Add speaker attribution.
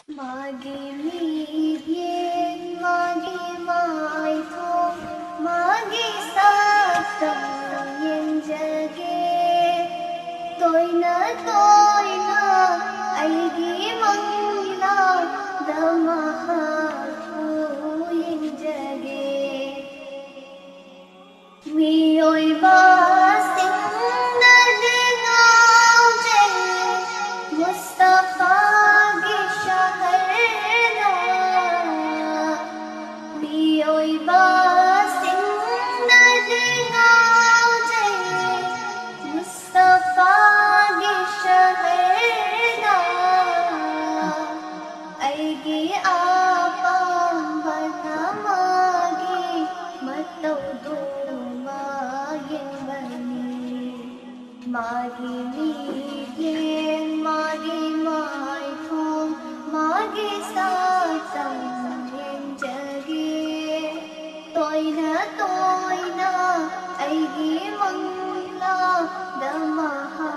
Speaker 1: Magi miyen, magi mai thong, magi sa tang yen jage. Tôi na aigi mangla damaha thu yen jage. Mioi ba sing na dingao jeng Mustafa gi shaharna. Mioi ba sing na dingao jeng Mustafa gi shaharna. Aigi apam banamagi matau Magi miyen, magi mai thong, magi sa tang yen jage. Tôi na, aigi mangla damaha